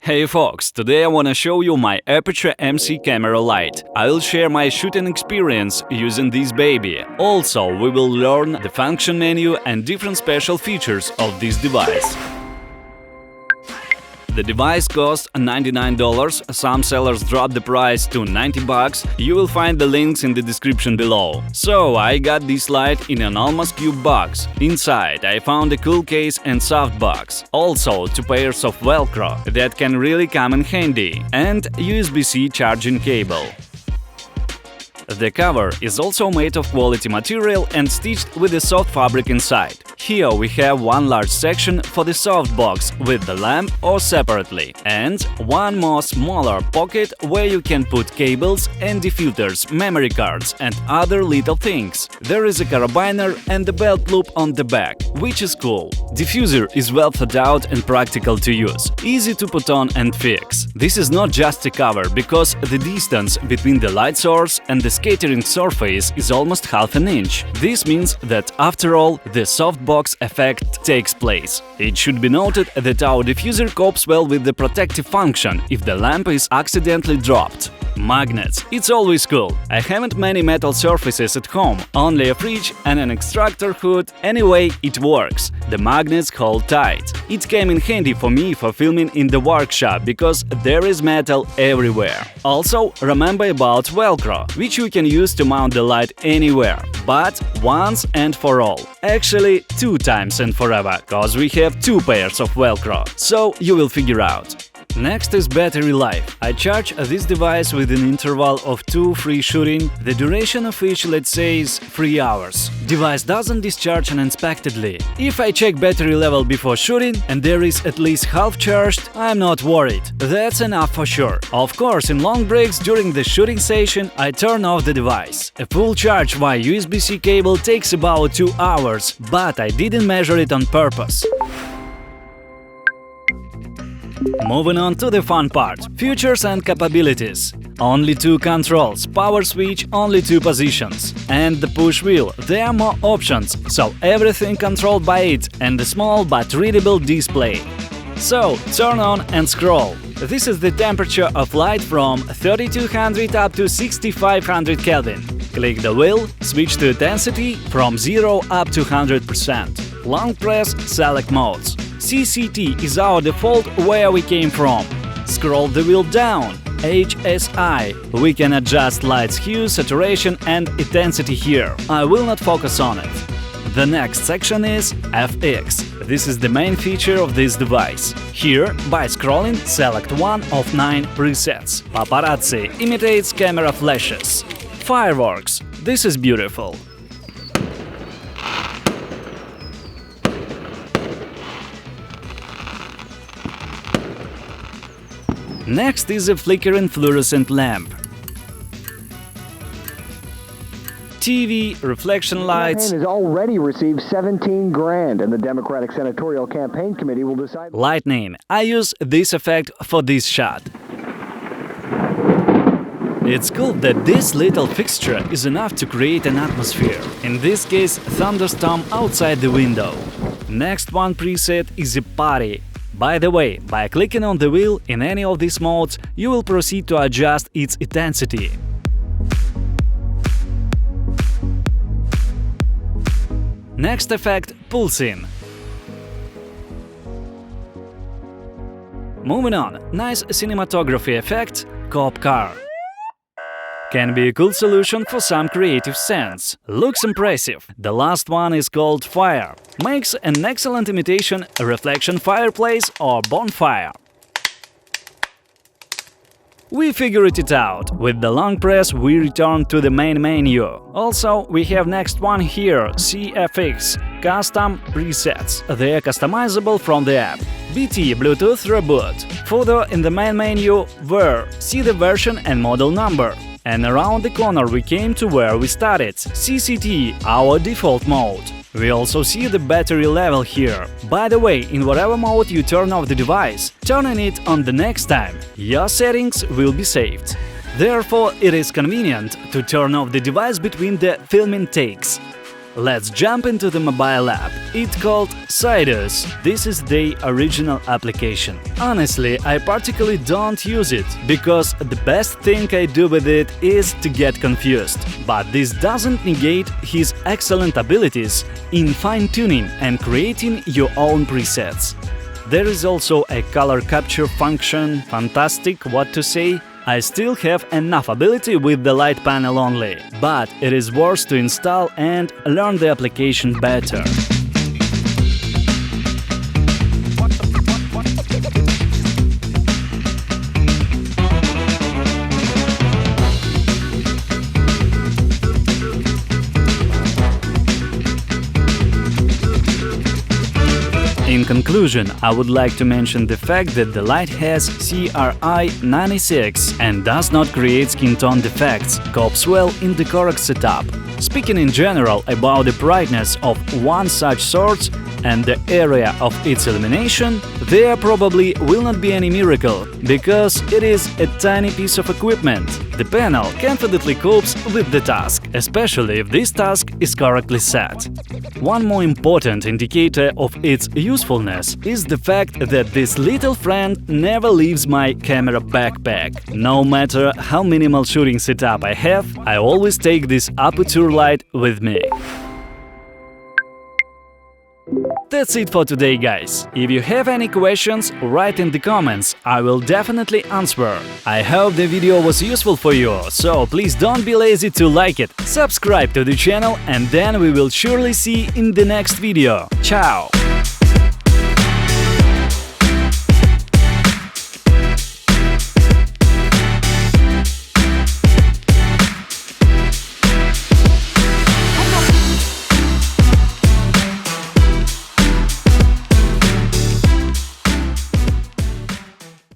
Hey folks, today I wanna show you my Aputure MC camera light. I will share my shooting experience using this baby. Also, we will learn the function menu and different special features of this device. The device costs $99, some sellers drop the price to $90. You will find the links in the description below. So, I got this light in an almost cube box. Inside, I found a cool case and softbox. Also, 2 pairs of Velcro that can really come in handy, and USB-C charging cable. The cover is also made of quality material and stitched with a soft fabric inside. Here we have one large section for the softbox with the lamp or separately, and one more smaller pocket where you can put cables and diffusers, memory cards and other little things. There is a carabiner and the belt loop on the back, which is cool. Diffuser is well thought out and practical to use, easy to put on and fix. This is not just a cover, because the distance between the light source and the scattering surface is almost half an inch. This means that after all, the softbox effect takes place. It should be noted that our diffuser copes well with the protective function if the lamp is accidentally dropped. Magnets. It's always cool. I haven't many metal surfaces at home, only a fridge and an extractor hood. Anyway, it works. The magnets hold tight. It came in handy for me for filming in the workshop, because there is metal everywhere. Also, remember about Velcro, which you can use to mount the light anywhere, but once and for all. Actually, 2 times and forever, cause we have 2 pairs of Velcro, so you will figure out. Next is battery life. I charge this device with an interval of 2 free shooting, the duration of which, let's say, is 3 hours. Device doesn't discharge unexpectedly. If I check battery level before shooting and there is at least half charged, I'm not worried. That's enough for sure. Of course, in long breaks during the shooting session, I turn off the device. A full charge via USB-C cable takes about 2 hours, but I didn't measure it on purpose. Moving on to the fun part – features and capabilities. Only 2 controls, power switch only 2 positions, and the push wheel. There are more options, so everything controlled by it, and a small but readable display. So, turn on and scroll. This is the temperature of light from 3200 up to 6500 Kelvin. Click the wheel, switch to intensity from 0 up to 100%. Long press, select modes. CCT is our default where we came from. Scroll the wheel down. HSI. We can adjust light's hue, saturation and intensity here. I will not focus on it. The next section is FX. This is the main feature of this device. Here, by scrolling, select one of 9 presets. Paparazzi imitates camera flashes. Fireworks. This is beautiful. Next is a flickering fluorescent lamp. TV, reflection lights. The campaign has already received $17 grand, and the Democratic Senatorial Campaign Committee will decide. Lightning. I use this effect for this shot. It's cool that this little fixture is enough to create an atmosphere. In this case, thunderstorm outside the window. Next one preset is a party. By the way, by clicking on the wheel in any of these modes, you will proceed to adjust its intensity. Next effect – pulsing. Moving on, nice cinematography effect – cop car. Can be a cool solution for some creative sense. Looks impressive. The last one is called Fire. Makes an excellent imitation a reflection fireplace or bonfire. We figured it out. With the long press we return to the main menu. Also, we have next one here, CFX, Custom Presets. They are customizable from the app. BT Bluetooth Reboot. Further in the main menu, where see the version and model number. And around the corner we came to where we started, CCT, our default mode. We also see the battery level here. By the way, in whatever mode you turn off the device, turning it on the next time, your settings will be saved. Therefore, it is convenient to turn off the device between the filming takes. Let's jump into the mobile app. It's called Sidus. This is the original application. Honestly, I particularly don't use it, because the best thing I do with it is to get confused. But this doesn't negate his excellent abilities in fine-tuning and creating your own presets. There is also a color capture function. Fantastic, what to say? I still have enough ability with the light panel only, but it is worth to install and learn the application better. In conclusion, I would like to mention the fact that the light has CRI 96 and does not create skin tone defects, copes well in the correct setup. Speaking in general about the brightness of one such source and the area of its illumination, there probably will not be any miracle, because it is a tiny piece of equipment. The panel confidently copes with the task, especially if this task is correctly set. One more important indicator of its usefulness is the fact that this little friend never leaves my camera backpack. No matter how minimal shooting setup I have, I always take this Aputure light with me. That's it for today, guys. If you have any questions, write in the comments, I will definitely answer. I hope the video was useful for you, so please don't be lazy to like it, subscribe to the channel, and then we will surely see in the next video. Ciao!